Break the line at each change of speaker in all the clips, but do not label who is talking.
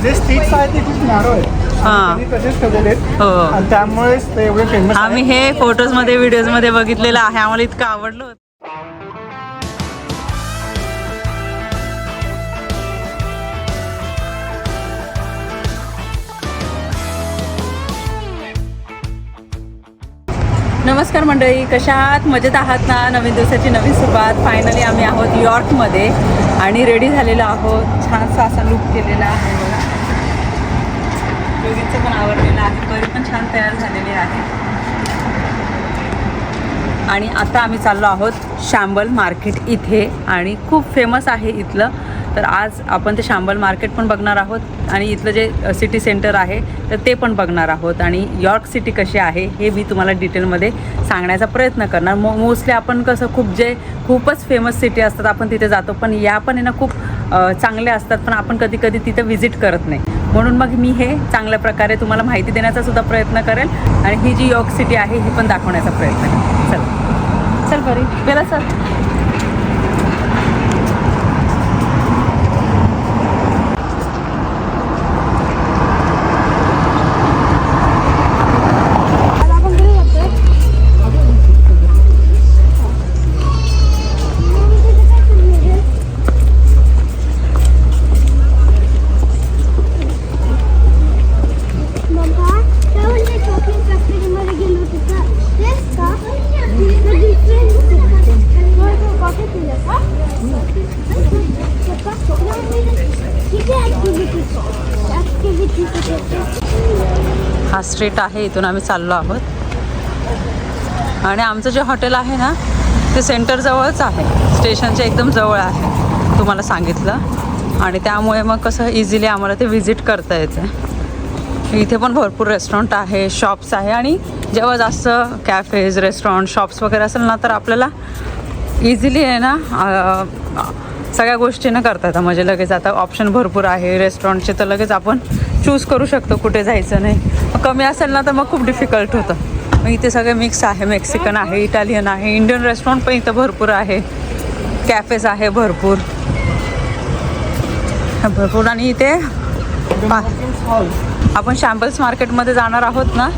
जे स्ट्रीट्स आहेत ते खूप नॅरो आहेत.
हां
तसेच ठेवलेले आहेत
हो.
आणि त्यामुळेच ते एवढे फेमस.
आम्ही हे फोटोजमध्ये व्हिडिओजमध्ये बघितलेलं आहे, आम्हाला इतकं आवडलं होतं. नमस्कार मंडळी, कशा आहात? मजेत आहात ना? नवीन दिवसाची नवीन सुरुवात. फायनली आम्ही आहोत यॉर्कमध्ये आणि रेडी झालेलो आहोत. छानसा असा लुक केलेला आहे बघा. योगीचं पण आवडलेलं आहे, परी पण छान तयार झालेली आहे. आणि आता आम्ही चाललो आहोत शांबल मार्केट इथे, आणि खूप फेमस आहे इथलं. तर आज आपण ते शांबल मार्केट पण बघणार आहोत आणि इथलं जे सिटी सेंटर आहे तर ते पण बघणार आहोत. आणि यॉर्क सिटी कशी आहे हे मी तुम्हाला डिटेलमध्ये सांगण्याचा प्रयत्न करणार. मोस्टली आपण कसं खूपच फेमस सिटी असतात आपण तिथे जातो, पण या पण आहे ना खूप चांगले असतात, पण आपण कधी कधी तिथं व्हिजिट करत नाही. म्हणून मग मी हे चांगल्या प्रकारे तुम्हाला माहिती देण्याचा सुद्धा प्रयत्न करेल आणि ही जी यॉर्क सिटी आहे ही पण दाखवण्याचा प्रयत्न करेल. चल बरी गेला सर. हा स्ट्रीट आहे, इथून आम्ही चाललो आहोत. आणि आमचं जे हॉटेल आहे ना ते सेंटर जवळच आहे, स्टेशनच्या एकदम जवळ आहे तुम्हाला सांगितलं. आणि त्यामुळे मग कसं इझिली आम्हाला ते व्हिजिट करता येतं. इथे पण भरपूर रेस्टॉरंट आहे, शॉप्स आहे. आणि जेव्हा जास्त कॅफेज रेस्टॉरंट शॉप्स वगैरे असेल ना तर आपल्याला इझिली आहे ना सगळ्या गोष्टीनं करता येतं. म्हणजे लगेच आता ऑप्शन भरपूर आहे रेस्टॉरंटचे, तर लगेच आपण चूज करू शकतो कुठे जायचं. नाही कमी असेल ना तर मग खूप डिफिकल्ट होतं. मग इथे सगळे मिक्स आहे, मेक्सिकन आहे, इटालियन आहे, इंडियन रेस्टॉरंट पण इथं भरपूर आहे, कॅफेज आहे भरपूर. आणि इथे आपण शॅम्बल्स मार्केटमध्ये जाणार आहोत ना,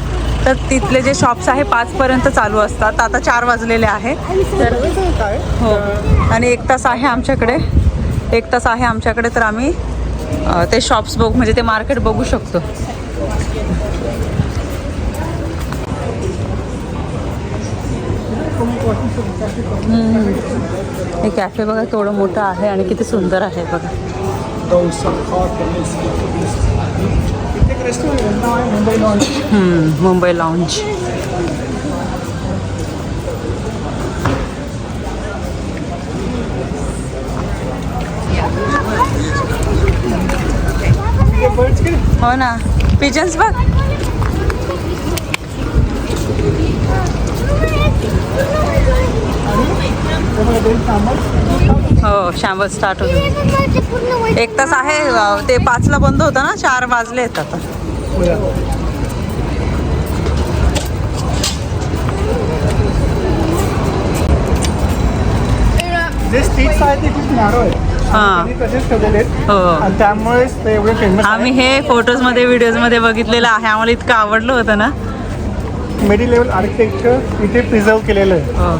तर तिथले जे शॉप्स आहे 5पर्यंत चालू असतात. आता 4 वाजलेले आहे. तर हो, आणि 1 तास आहे आमच्याकडे, 1 तास आहे आमच्याकडे. तर आम्ही ते शॉप्स बघू, म्हणजे ते मार्केट बघू शकतो. हे कॅफे बघा केवढं मोठं आहे आणि किती सुंदर आहे बघा. मुंबई लॉन्ज. हो ना, पिजन्स बघ. हो, शांबल स्टार्ट होतो. 1 तास आहे, ते 5ला बंद होतं ना, 4 वाजले आहेत आता.
जे स्ट्रीट्स आहेत ते खूप नॅरो आहेत.
हां
तसेच ठेवलेले आहेत
हो.
आणि त्यामुळेच ते एवढे फेमस.
आम्ही हे फोटोजमध्ये व्हिडिओजमध्ये बघितलेलं आहे, आम्हाला इतकं आवडलं होतं ना.
मिडी लेवल आर्किटेक्चर इथे प्रिझर्व केलेलं आहे.
हो,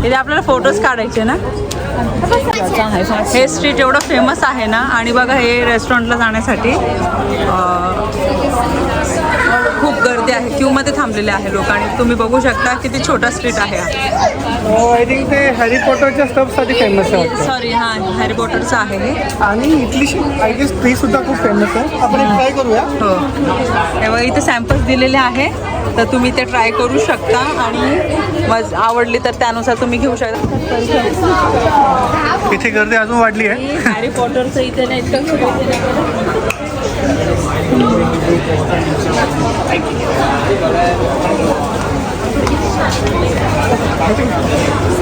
इथे आपल्याला फोटोज काढायचे ना. हे स्ट्रीट एवढं फेमस आहे ना. आणि बघा हे रेस्टॉरंटला जाण्यासाठी खूप गर्दी आहे, क्यूमध्ये थांबलेले आहे लोक. आणि तुम्ही बघू शकता किती छोटा स्ट्रीट आहे.
आय थिंक ते हॅरी पॉटरच्या स्टफसाठी फेमस आहे.
सॉरी, हां हॅरी पॉटरचं आहे हे.
आणि इथली आय गेस ती सुद्धा खूप फेमस आहे. आपण एक ट्राय करूया.
हो, तेव्हा इथे सॅम्पल्स दिलेले आहे, तर तुम्ही ते ट्राय करू शकता. आणि मग आवडली तर त्यानुसार तुम्ही घेऊ शकता.
इथे गर्दी अजून वाढली आहे.
हॅरी पॉटरचं इथे नाही इतकं.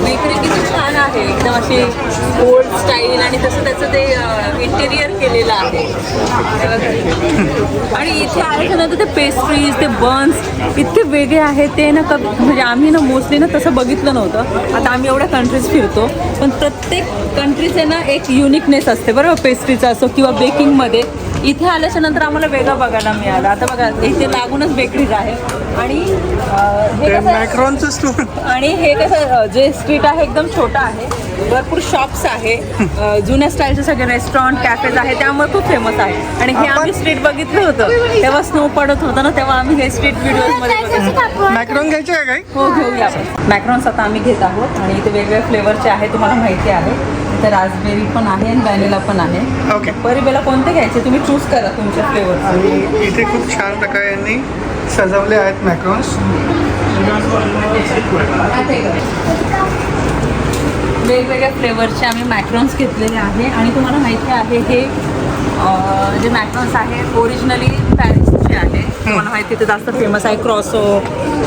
बेकरी किती छान आहे, एकदम अशी ओल्ड स्टाईल आणि तसं त्याचं ते इंटेरियर केलेलं आहे. आणि इथे आहे ना तर ते पेस्ट्रीज, ते बन्स इतके वेगळे आहेत ते ना म्हणजे आम्ही ना मोस्टली ना तसं बघितलं नव्हतं. आता आम्ही एवढ्या कंट्रीज फिरतो पण प्रत्येक कंट्रीचे ना एक युनिकनेस असते बरोबर, पेस्ट्रीचं असो किंवा बेकिंगमध्ये. इथे आल्याच्या नंतर आम्हाला वेगळं बघायला मिळालं. आता बघा इथे लागूनच बेकरीज आहे आणि हे कसं
मॅक्रॉनचं स्टोर.
आणि हे कसं जे स्ट्रीट आहे एकदम छोटं आहे, भरपूर शॉप्स आहे, जुन्या स्टाईलचे सगळे रेस्टॉरंट कॅफेज आहे, त्यामुळे खूप फेमस आहे. आणि हे आम्ही स्ट्रीट बघितलं होतं तेव्हा स्नो पडत होतं ना, तेव्हा आम्ही हे स्ट्रीट व्हिडिओजमध्ये बघितलं.
मॅक्रॉन घ्यायचे आहे काय?
हो घेऊया आपण. मॅक्रॉन्स आता आम्ही घेत आहोत आणि इथे वेगवेगळ्या फ्लेवरचे आहे, तुम्हाला माहिती आहे. इथे रास्पबेरी पण आहे आणि व्हॅनिला पण आहे.
ओके.
परिबेला कोणते घ्यायचे तुम्ही चूज करा तुमच्या फ्लेवर.
आणि इथे खूप छान प्रकारे यांनी सजवले आहेत मॅक्रॉन्स.
वेगवेगळ्या फ्लेवरचे आम्ही मॅक्रॉन्स घेतलेले आहे. आणि तुम्हाला माहिती आहे हे जे मॅक्रॉन्स आहे ओरिजिनली पॅरिसचे आहे. तुम्हाला माहिती ते जास्त फेमस आहे, क्रॉसो,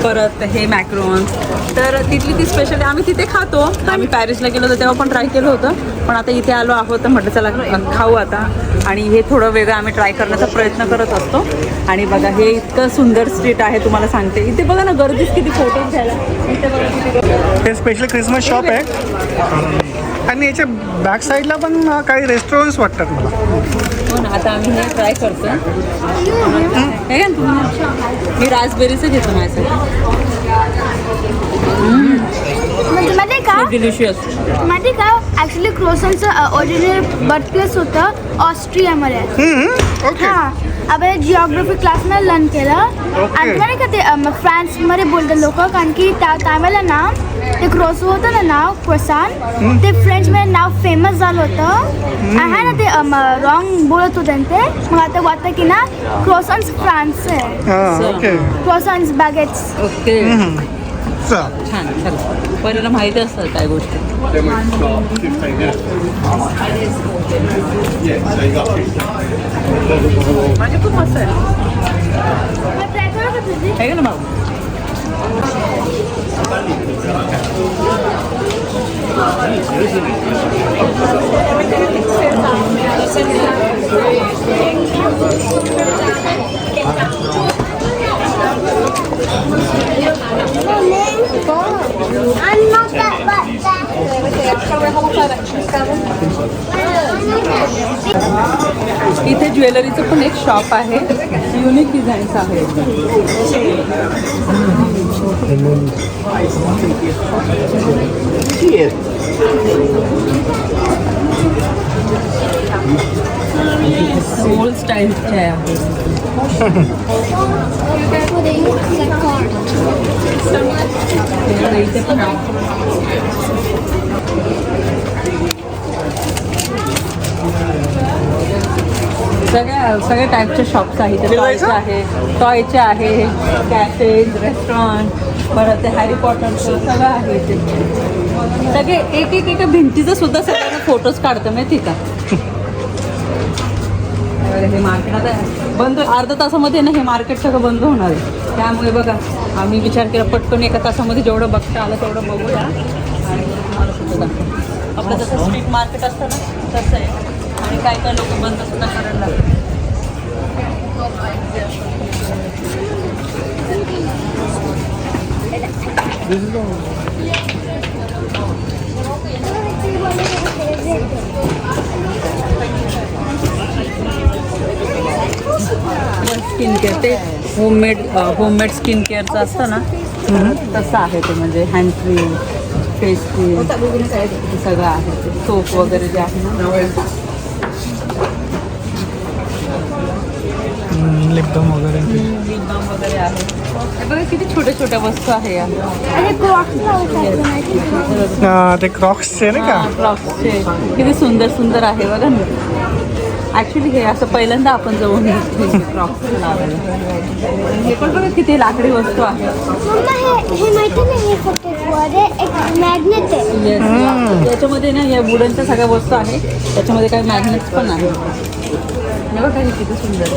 परत हे मॅक्रॉन्स. तर तिथली ती स्पेशल आम्ही तिथे खातो. आम्ही पॅरिसला गेलो होतो तेव्हा पण ट्राय केलं होतं, पण आता इथे आलो आहोत तर म्हटलं चला खाऊ आता. आणि हे थोडं वेगळं आम्ही ट्राय करण्याचा प्रयत्न करत असतो. आणि बघा हे इतकं सुंदर स्ट्रीट आहे, तुम्हाला सांगते. इथे बघा ना गर्दीच किती फोटोज घ्यायला. इथे बघा किती.
हे स्पेशल क्रिसमस शॉप आहे आणि याच्या बॅक साईडला पण काही रेस्टॉरंट्स वाटतात मला.
हो ना, आता आम्ही हे ट्राय करतो. हे घ्या ना तुम्ही. मी रास्पबेरीचं घेतो माझ्यासाठी.
मध्ये का
डिलिशियस.
मध्ये का ॲक्च्युली क्रोसनचं ओरिजिनल बर्थ प्लेस होतं ऑस्ट्रियामध्ये.
ओके.
हां, आपण जिओग्राफी क्लासमध्ये लर्न केलं. आणि तुम्हाला का ते फ्रान्समध्ये बोलतात लोक, कारण की त्या टायमाला ना ते क्रोसो होतं ना नाव क्रोसान, ते फ्रेंचमध्ये नाव फेमस झालं होतं. आहे ना ते रॉंग बोलत होते ते. मग आता वाटतं की ना क्रोसन्स फ्रान्स आहे.
हां, ओके.
क्रोसन्स बॅगेट्स.
ओके.
चल.
छान छान. पहिल्याला माहिती असतात काय गोष्टी. म्हणजे खूप मस्त आहे.
ट्राय करा का तुझी?
आहे ना भाऊ.
I'm not that bad.
इथे ज्वेलरीचं पण एक शॉप आहे, युनिक डिझाईन्स आहे. ओल्ड स्टाईलचे आहे. इथे पण सगळ्या टाईपचे शॉप्स आहेत. टॉयचे आहे, टॉयचे आहे, कॅफेज, रेस्टॉरंट, परत ते हॅरी पॉटरचं सगळं आहे इथे. सगळे एक भिंतीचं सुद्धा सगळ्यांना फोटोज काढतं माहिती का. हे मार्केट आता बंद, अर्धा तासामध्ये ना हे मार्केट सगळं बंद होणार आहे. त्यामुळे बघा आम्ही विचार केला पटकन एका तासामध्ये जेवढं बघता आलं तेवढं बघूया आणि तुम्हाला सुद्धा दाखवू. आपलं जसं स्ट्रीट मार्केट असतं ना तसं आहे. आणि काय काय लोक बंद सुद्धा करायला लागतात. स्किन केअर ते होममेड स्किन केअरचं असतं ना तसं आहे ते. म्हणजे हँड क्रीम, फेस क्रीम सगळं आहे ते. सोप वगैरे जे आहे ना,
लिप बाम वगैरे.
लिप बाम वगैरे आहे. हे बघा किती छोट्या छोट्या वस्तू आहे या.
ते क्रॉक्सचे नाही का.
क्लॉक्सचे किती सुंदर सुंदर आहे बघा ना. ॲक्च्युली हे असं पहिल्यांदा आपण जाऊन क्रॉक्स लावायला. हे पण बघा किती लाकडी वस्तू आहे.
हे माहिती नाही, हे फक्त एक मॅग्नेट आहे.
येस, याच्यामध्ये ना या वुडनच्या सगळ्या वस्तू आहे. त्याच्यामध्ये काही मॅग्नेट्स पण आहे. हे बघा हे किती सुंदर.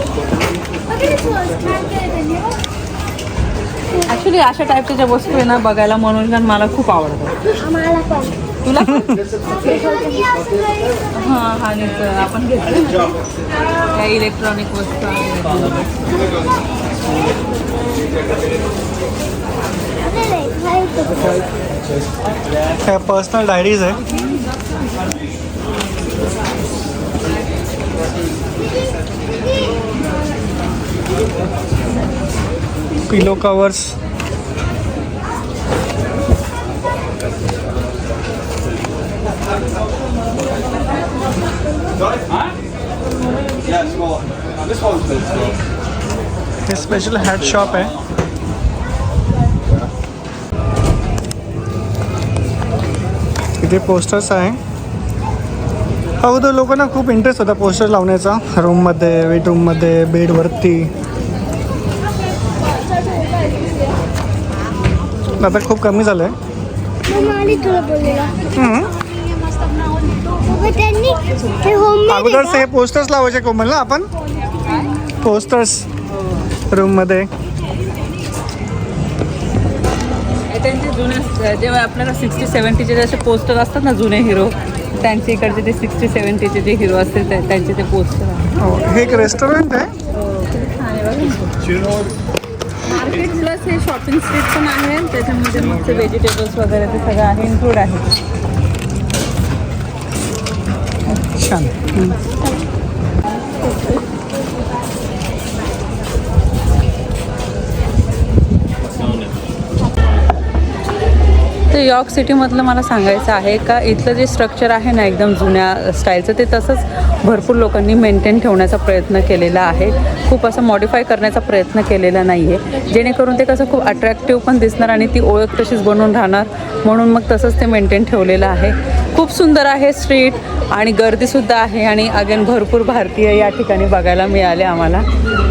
ॲक्च्युली अशा टाईपच्या ज्या वस्तू आहे ना बघायला म्हणून मला खूप आवडतात.
आम्हाला पण.
तुला हां आणि आपण घेतलं काही इलेक्ट्रॉनिक वस्तू आहेत.
काय पर्सनल डायरीज आहे. पिलो कवर्स. हे स्पेशल हॅट शॉप आहे. इथे पोस्टर्स आहे. अगोदर लोकांना खूप इंटरेस्ट होता पोस्टर लावण्याचा रूममध्ये, बेडरूममध्ये, बेडवरती. आता खूप कमी झालं आहे. अगोदर हे पोस्टर्स लावायचे कोमल ना आपण. पोस्टर्स रूममध्ये.
त्यांचे जुने जेव्हा आपल्याला 60-70चे जसे पोस्टर असतात ना जुने हिरो, त्यांचे इकडचे ते 60-70चे जे हिरो असतील त्यांचे ते पोस्टर आहे.
हो, हे एक रेस्टॉरंट आहे.
मार्केट प्लस हे शॉपिंग स्ट्रीट पण आहे. त्याच्यामध्ये मग ते व्हेजिटेबल्स वगैरे ते सगळं आहे, इन्क्लूड आहे.
छान.
तर यॉर्क सिटीमधलं मला सांगायचं आहे का इथलं जे स्ट्रक्चर आहे ना एकदम जुन्या स्टाईलचं, ते तसंच भरपूर लोकांनी मेंटेन ठेवण्याचा प्रयत्न केलेला आहे. खूप असं मॉडिफाय करण्याचा प्रयत्न केलेला नाही आहे, जेणेकरून ते कसं खूप अट्रॅक्टिव्ह पण दिसणार आणि ती ओळख तशीच बनवून राहणार. म्हणून मग तसंच ते मेंटेन ठेवलेलं आहे. खूप सुंदर आहे स्ट्रीट आणि गर्दीसुद्धा आहे. आणि अगेन भरपूर भारतीय या ठिकाणी बघायला मिळाले आम्हाला.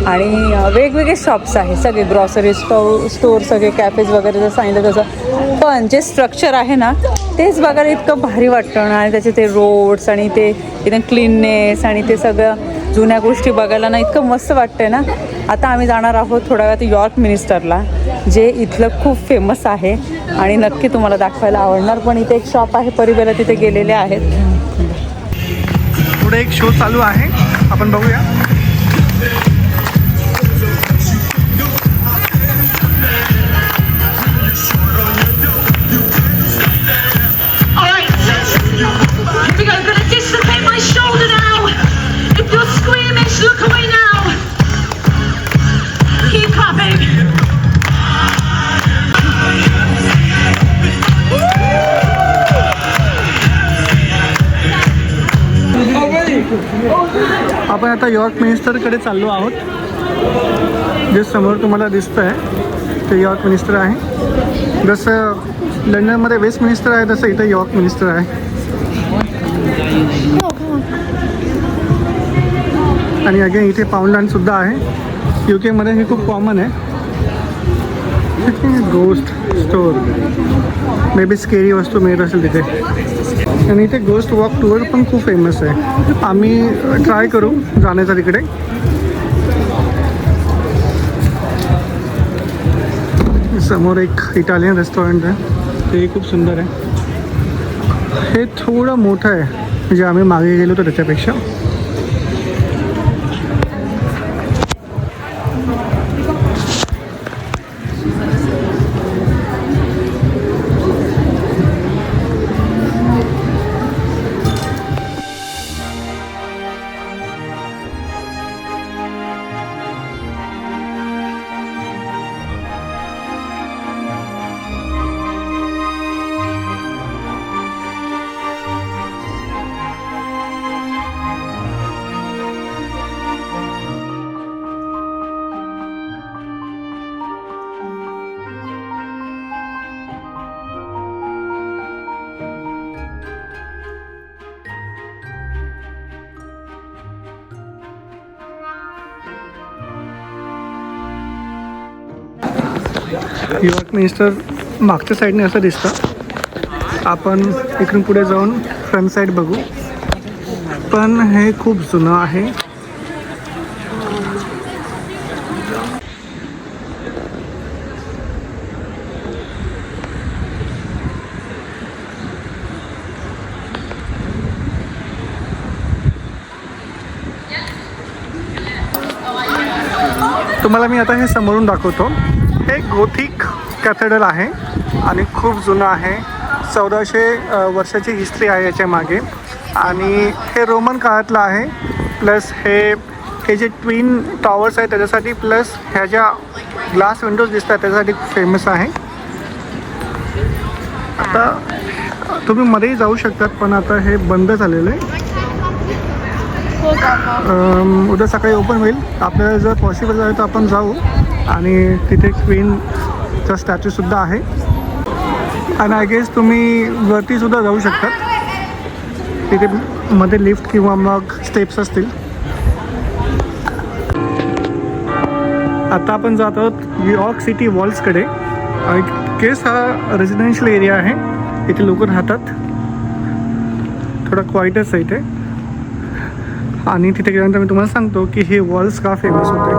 आणि वेगवेगळे शॉप्स आहे, सगळे ग्रॉसरी स्टोर, सगळे कॅफेज वगैरे जसं सांगितलं तसं. पण जे स्ट्रक्चर आहे ना तेच बघायला इतकं भारी वाटतं ना. आणि त्याचे ते रोड्स आणि ते एकदम क्लीननेस आणि ते सगळं जुन्या गोष्टी बघायला ना इतकं मस्त वाटतं ना. आता आम्ही जाणार आहोत थोड्या वेळात यॉर्क मिनिस्टरला, जे इथलं खूप फेमस आहे आणि नक्की तुम्हाला दाखवायला आवडणार. पण इथे एक शॉप आहे, परिबेला तिथे गेलेले आहेत.
पुढे एक शो चालू आहे, आपण बघूया. आपण आता यॉर्क मिनिस्टरकडे चाललो आहोत. जे समोर तुम्हाला दिसतं आहे ते यॉर्क मिनिस्टर आहे. जसं लंडनमध्ये वेस्ट मिनिस्टर आहे तसं इथं यॉर्क मिनिस्टर आहे. आणि अगेन इथे पाऊंडलँडसुद्धा आहे. UK मध्ये हे खूप कॉमन आहे. गोस्ट स्टोर, मे बी स्केरी वस्तू मिळत असेल तिथे. आणि इथे गोस्ट वॉक टूर पण खूप फेमस आहे. आम्ही ट्राय करू जाण्याचा तिकडे. समोर एक इटालियन रेस्टॉरंट आहे, ते खूप सुंदर आहे. हे थोडं मोठं आहे, म्हणजे आम्ही मागे गेलो होतो त्याच्यापेक्षा. यॉर्क मिनिस्टर मागच्या साईडने असं दिसतं. आपण इकडून पुढे जाऊन फ्रंट साईड बघू. पण हे खूप जुनं आहे. तुम्हाला मी आता हे समोरून दाखवतो. हे गोथिक कॅथेड्रल आहे आणि खूप जुनं आहे. 1400 वर्षाची हिस्ट्री आहे याच्या मागे. आणि हे रोमन काळातलं आहे. प्लस हे जे ट्विन टॉवर्स आहे त्याच्यासाठी, प्लस ह्या ज्या ग्लास विंडोज दिसतात त्याच्यासाठी फेमस आहे. आता तुम्ही मध्येही जाऊ शकतात, पण आता हे बंद झालेलं आहे. उद्या सकाळी ओपन होईल. आपल्याला जर पॉसिबल झालं तर आपण जाऊ. आणि तिथे क्वीनचा स्टॅच्यूसुद्धा आहे. आणि आय गेस तुम्ही वरतीसुद्धा जाऊ शकतात. तिथे मध्ये लिफ्ट किंवा मग स्टेप्स असतील. आता आपण जात आहोत यॉर्क सिटी वॉल्सकडे. आणि केस हा रेसिडेन्शियल एरिया आहे. इथे लोक राहतात. थोडा क्वाईटच आहे इथे. आणि तिथे गेल्यानंतर मी तुम्हाला सांगतो की हे वॉल्स का फेमस होते.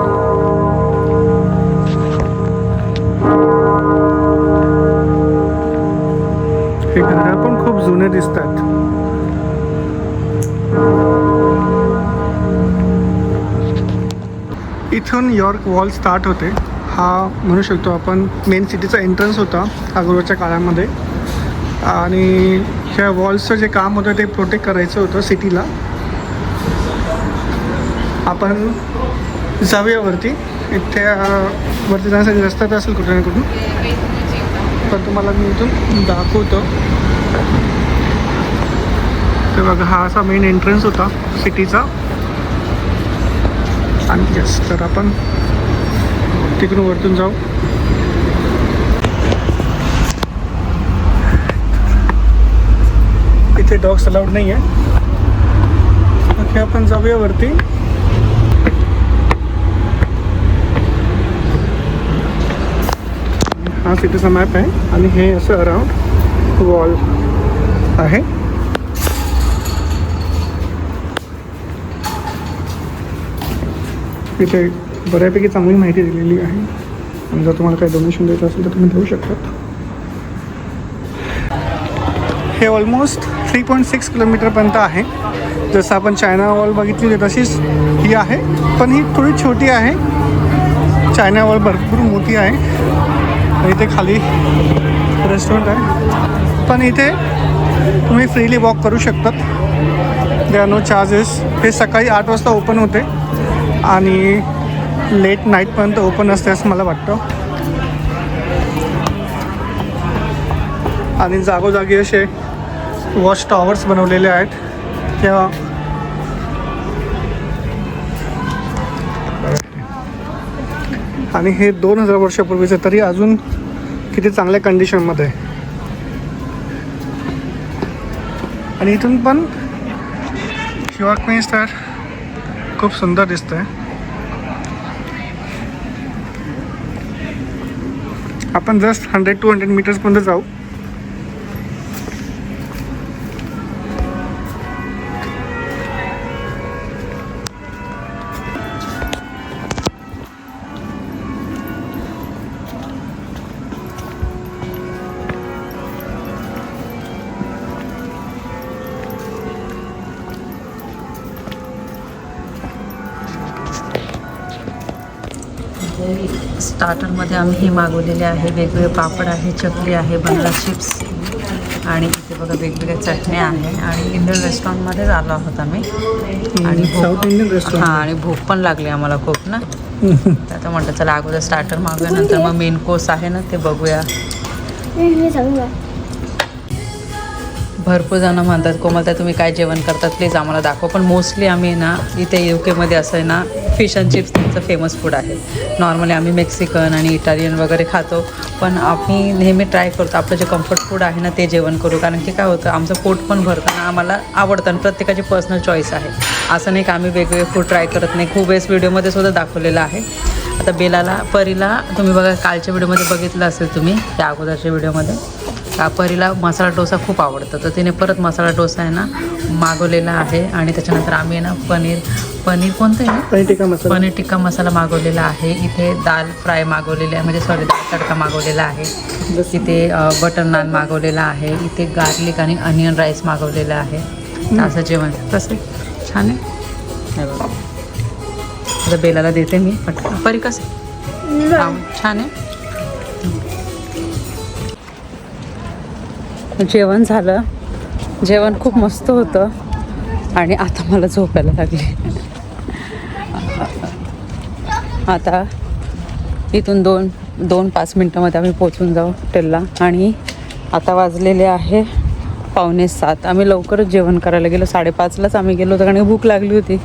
हे घरं पण खूप जुने दिसतात. इथून यॉर्क वॉल स्टार्ट होते. हा म्हणू शकतो आपण मेन सिटीचा एंट्रन्स होता अगोदरच्या काळामध्ये. आणि ह्या वॉल्सचं जे काम होतं ते प्रोटेक्ट करायचं होतं सिटीला. आपण जाऊया वरती. इथे वरती जाण्यासाठी रस्ता तर असेल कुठे ना कुठून, पण तुम्हाला मी इथून दाखवतो. तर बघा हा असा मेन एंट्रन्स होता सिटीचा. आणि यस, तर आपण तिकडून वरतून जाऊ. इथे डॉग्स अलाउड नाही आहे. ओके, आपण जाऊया वरती. हा सिटीचा मॅप आहे आणि हे असं अराउंड वॉल आहे. इथे बऱ्यापैकी चांगली माहिती दिलेली आहे. आणि जर तुम्हाला काही डोनेशन द्यायचं असेल तर तुम्ही देऊ शकतात. हे ऑलमोस्ट 3.6 किलोमीटरपर्यंत आहे. जसं आपण चायना वॉल बघितली होती तशीच ही आहे, पण ही थोडी छोटी आहे. चायना वॉल भरपूर मोठी आहे. आणि इथे खाली रेस्टॉरंट आहे, पण इथे तुम्ही फ्रीली वॉक करू शकतात. They are no charges. हे सकाळी 8 वाजता ओपन होते आणि लेट नाईटपर्यंत ओपन असते असं मला वाटतं. आणि जागोजागी असे वॉच टॉवर्स बनवलेले आहेत. त्या आणि हे 2000 वर्षापूर्वीचं, तरी अजून किती चांगल्या कंडिशनमध्ये आहे. आणि इथून पण यॉर्क मिनिस्टर खूप सुंदर दिसतं आहे. आपण जस्ट 100-200 मीटर्सपर्यंत जाऊ.
स्टार्टरमध्ये आम्ही हे मागवलेले आहे. वेगवेगळे पापड आहे, चकली आहे, बनला चिप्स आणि इथे बघा वेगवेगळ्या चटण्या आहे. आणि इंडियन रेस्टॉरंटमध्येच आलो आहोत आम्ही. आणि
साऊथ इंडियन रेस्टॉरंट.
हां, आणि भूक पण लागली आम्हाला खूप ना. तर आता म्हटलं चला अगोदर स्टार्टर मागूया, नंतर मग मेन कोर्स आहे ना ते बघूया. भरपूर जणं म्हणतात कोमलता तुम्ही काय जेवण करतात प्लीज आम्हाला दाखव. पण मोस्टली आम्ही ना इथे UK मध्ये असं आहे ना फिश अँड चिप्स त्यांचं फेमस फूड आहे. नॉर्मली आम्ही मेक्सिकन आणि इटालियन वगैरे खातो, पण आम्ही नेहमी ट्राय करतो आपलं जे कम्फर्ट फूड आहे ना ते जेवण करू. कारण की काय होतं आमचं पोट पण भरतं आणि आम्हाला आवडतं. आणि प्रत्येकाची पर्सनल चॉईस आहे. असं नाही की आम्ही वेगवेगळे फूड ट्राय करत नाही. खूप वेळेस व्हिडिओमध्ये सुद्धा दाखवलेलं आहे. आता बेलाला परीला तुम्ही बघा कालच्या व्हिडिओमध्ये बघितलं असेल तुम्ही, त्या अगोदरच्या व्हिडिओमध्ये परीला मसाला डोसा खूप आवडतं. तर तिने परत मसाला डोसा आहे ना मागवलेला आहे. आणि त्याच्यानंतर आम्ही ना पनीर कोणतं आहे, पनीर टिक्का मसाला मागवलेला आहे. इथे दाल फ्राय मागवलेली आहे, म्हणजे सॉरी दाल तडका मागवलेला आहे. इथे बटर नान मागवलेला आहे. इथे गार्लिक आणि अनियन राईस मागवलेला आहे. असं जेवण कसं छान आहे. आता बेलाला देते मी पटकन. परी कसं छान आहे. जेवण झालं. जेवण खूप मस्त होतं आणि आता मला झोपायला लागली. आता इथून 2-5 मिनटामध्ये आम्ही पोचून जाऊ हॉटेलला. आणि आता वाजलेले आहे 6:45. आम्ही लवकरच जेवण करायला गेलो. 5:30लाच आम्ही गेलो होतो कारण भूक लागली होती.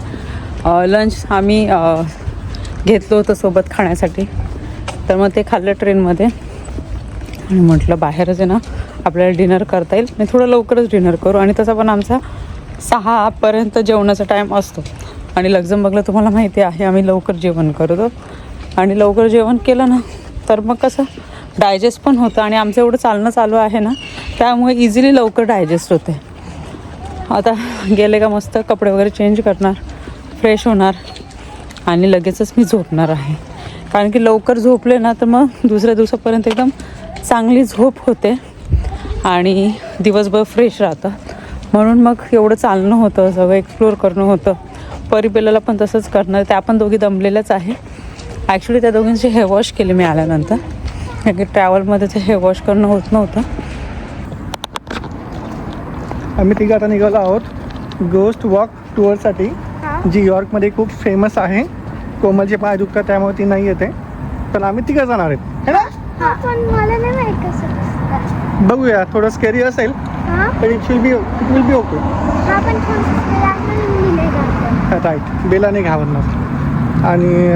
लंच आम्ही घेतलं होतं सोबत खाण्यासाठी, तर मग ते खाल्लं ट्रेनमध्ये. आणि म्हटलं बाहेरच आहे ना आपल्याला डिनर करता येईल आणि थोडं लवकरच डिनर करू. आणि तसा पण आमचा 6 जेवणाचा टाईम असतो. आणि लक्झमबर्गला तुम्हाला माहिती आहे आम्ही लवकर जेवण करतो. आणि लवकर जेवण केलं ना तर मग कसं डायजेस्ट पण होतं. आणि आमचं एवढं चालणं चालू आहे ना त्यामुळे इझिली लवकर डायजेस्ट होते. आता गेले का मस्त कपडे वगैरे चेंज करणार, फ्रेश होणार आणि लगेचच मी झोपणार आहे. कारण की लवकर झोपले ना तर मग दुसऱ्या दिवसापर्यंत एकदम चांगली झोप होते आणि दिवसभर फ्रेश राहतं. म्हणून मग एवढं चालणं होतं, सगळं एक्सप्लोअर करणं होतं. परिपेलाला पण तसंच करणार. त्या पण दोघी दमलेल्याच आहे. ॲक्च्युली त्या दोघींचे हेअर वॉश केले मी आल्यानंतर, कारण की ट्रॅव्हलमध्ये ते हेअर वॉश करणं होत नव्हतं.
आम्ही तिघं आता निघालो आहोत गोस्ट वॉक टूरसाठी, जी यॉर्कमध्ये खूप फेमस आहे. कोमलचे पाय दुखतात त्यामुळे ती नाही येते, पण आम्ही तिघं जाणार आहेत, है ना?
पण मला नाही माहित कसं.
बघूया, थोडं स्केरी असेल पण it will be okay. Right, Bella नाही घाबरणार. आणि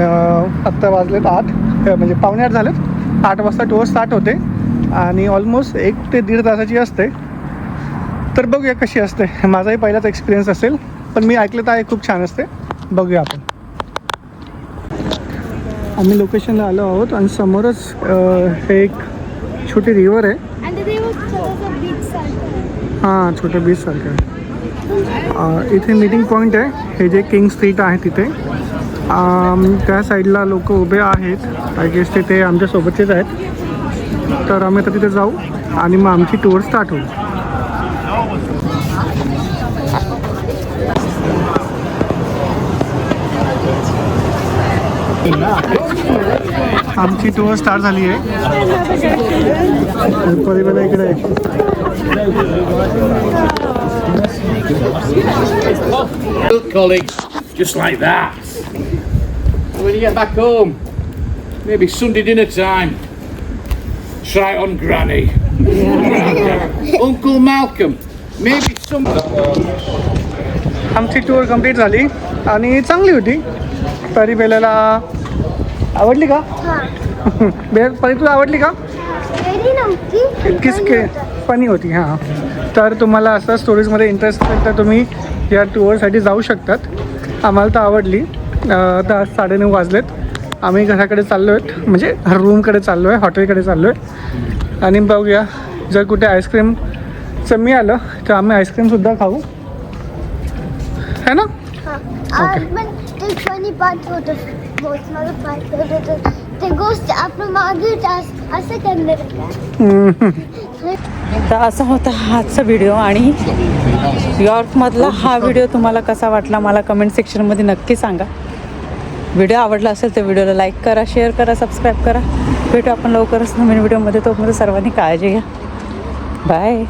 आत्ता वाजलेत 8, म्हणजे 7:45 झालेत. 8 वाजता टूर स्टार्ट होते आणि ऑलमोस्ट 1 ते 1.5 तासाची असते. तर बघूया कशी असते. माझाही पहिलाच एक्सपिरियन्स असेल, पण मी ऐकलं तर आहे खूप छान असते. बघूया आपण. आम्ही लोकेशनला आलो आहोत आणि समोरच हे एक छोटी रिव्हर आहे. हां, छोटं बीचसारखं आहे. इथे मीटिंग पॉईंट आहे. हे जे किंग स्ट्रीट आहे तिथे त्या साईडला लोक उभे आहेत. आय गेस ते आमच्यासोबतचेच आहेत. तर आम्ही आता तिथे जाऊ आणि मग आमची टूर स्टार्ट होईल. आमची टूर स्टार्ट झाली आहे. परिवार इकडे
Look, colleagues, just like that. When you get back home, maybe Sunday dinner time, try it on Granny. Uncle Malcolm, maybe some.
आमची टूर कंप्लीट झाली आणि चांगली होती. परी बेलाला आवडली का? परी तुला आवडली का? इतकीच फनी होती. हां, तर तुम्हाला असं स्टोरीजमध्ये इंटरेस्ट असेल तर तुम्ही या टूरसाठी जाऊ शकतात. आम्हाला तर आवडली. आता 9:30 वाजलेत. आम्ही घराकडे चाललो आहेत, म्हणजे रूमकडे चाललो आहे, हॉटेलकडे चाललो आहे. आणि बघूया जर कुठे आईस्क्रीमचं मिळालं तर आम्ही आईस्क्रीमसुद्धा खाऊ, है ना?
ते फनी पार्ट होतं, मला पार्ट होतं ते गोष्ट आपण मागे असं करणार.
तर असा होता आजचा व्हिडिओ. आणि यॉर्कमधला हा व्हिडिओ तुम्हाला कसा वाटला मला कमेंट सेक्शनमध्ये नक्की सांगा. व्हिडिओ आवडला असेल तर व्हिडिओला लाईक करा, शेअर करा, सबस्क्राईब करा. भेटू आपण लवकरच नवीन व्हिडिओमध्ये. तोपर्यंत सर्वांनी काळजी घ्या. बाय.